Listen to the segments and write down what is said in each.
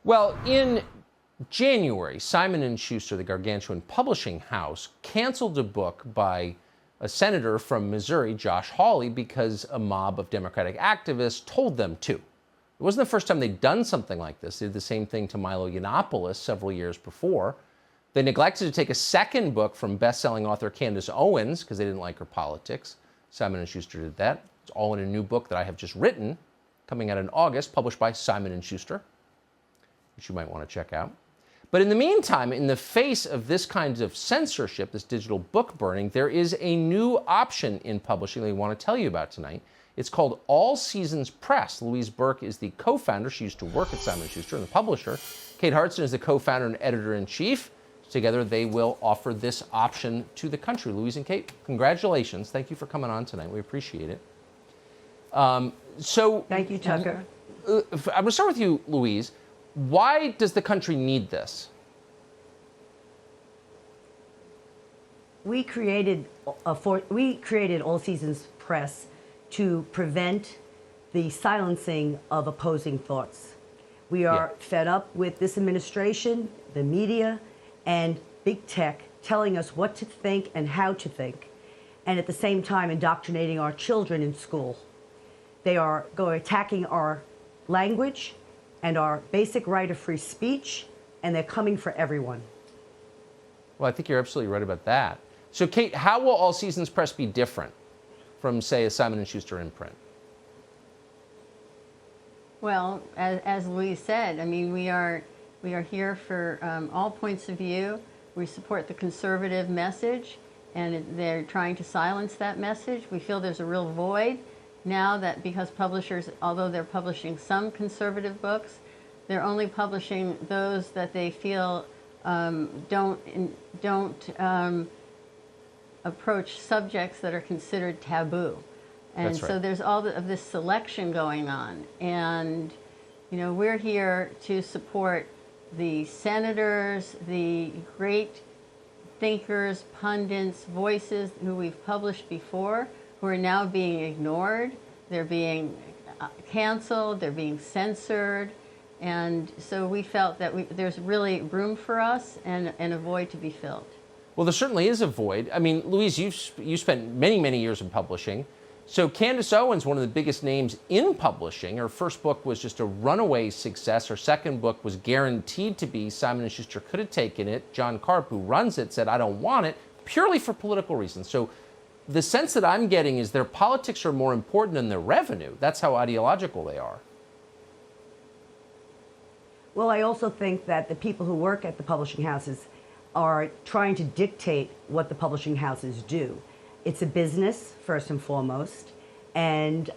Well, in January, Simon & Schuster, the gargantuan publishing house, canceled a book by a senator from Missouri, Josh Hawley, because a mob of Democratic activists told them to. It wasn't the first time they'd done something like this. They did the same thing to Milo Yiannopoulos several years before. They neglected to take a second book from best-selling author Candace Owens because they didn't like her politics. Simon & Schuster did that. It's all in a new book that I have just written, coming out in August, published by Simon & Schuster, which you might want to check out. But in the meantime, in the face of this kind of censorship, this digital book burning, there is a new option in publishing that we want to tell you about tonight. It's called All Seasons Press. Louise Burke is the co-founder. She used to work at Simon & Schuster and the publisher. Kate Hartson is the co-founder and editor-in-chief. Together, they will offer this option to the country. Louise and Kate, congratulations. Thank you for coming on tonight. We appreciate it. Thank you, Tucker. I'm going to start with you, Louise. Why does the country need this? We created All Seasons Press to prevent the silencing of opposing thoughts. We are fed up with this administration, the media, and big tech telling us what to think and how to think, and at the same time indoctrinating our children in school. They are attacking our language and our basic right of free speech, and they're coming for everyone. Well, I think you're absolutely right about that. So, Kate, how will All Seasons Press be different from, say, a Simon & Schuster imprint? Well, as Louise said, I mean, we are here for all points of view. We support the conservative message, and they're trying to silence that message. We feel there's a real void now that because publishers, although they're publishing some conservative books, they're only publishing those that they feel don't approach subjects that are considered taboo. And so there's all of this selection going on. And, you know, we're here to support the senators, the great thinkers, pundits, voices who we've published before, who are now being ignored. They're being canceled, they're being censored. And so we felt that there's really room for us and a void to be filled. Well, there certainly is a void. I mean, Louise, you spent many, many years in publishing. So Candace Owens, one of the biggest names in publishing, her first book was just a runaway success. Her second book was guaranteed to be. Simon & Schuster could have taken it. John Karp, who runs it, said, I don't want it, purely for political reasons. So the sense that I'm getting is their politics are more important than their revenue. That's how ideological they are. Well, I also think that the people who work at the publishing houses are trying to dictate what the publishing houses do. It's a business, first and foremost, and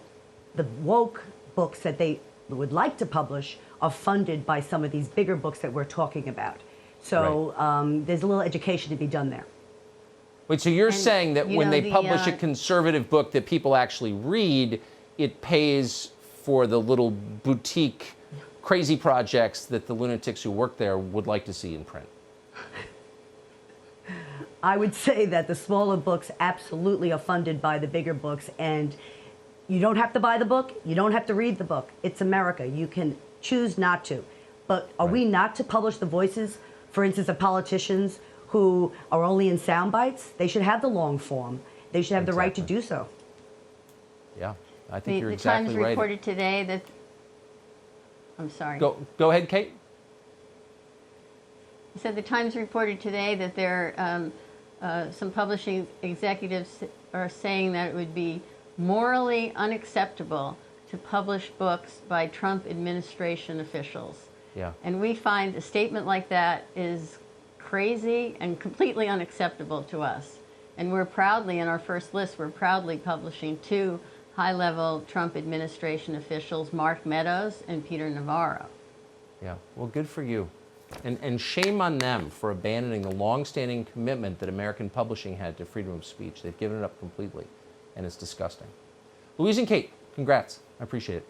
the woke books that they would like to publish are funded by some of these bigger books that we're talking about. So there's a little education to be done there. Wait, so you're saying that when they publish a conservative book that people actually read, it pays for the little boutique crazy projects that the lunatics who work there would like to see in print? I would say that the smaller books absolutely are funded by the bigger books, and you don't have to buy the book, you don't have to read the book. It's America. You can choose not to. But are we not to publish the voices, for instance, of politicians who are only in sound bites? They should have the long form. They should have the right to do so. Yeah, I think you're exactly right. The Times reported today that... I'm sorry. Go ahead, Kate. He said the Times reported today that there some publishing executives are saying that it would be morally unacceptable to publish books by Trump administration officials. Yeah. And we find a statement like that is crazy and completely unacceptable to us. And we're proudly, in our first list, we're proudly publishing two high-level Trump administration officials, Mark Meadows and Peter Navarro. Yeah, well, good for you. And shame on them for abandoning the long-standing commitment that American publishing had to freedom of speech. They've given it up completely, and it's disgusting. Louise and Kate, congrats. I appreciate it.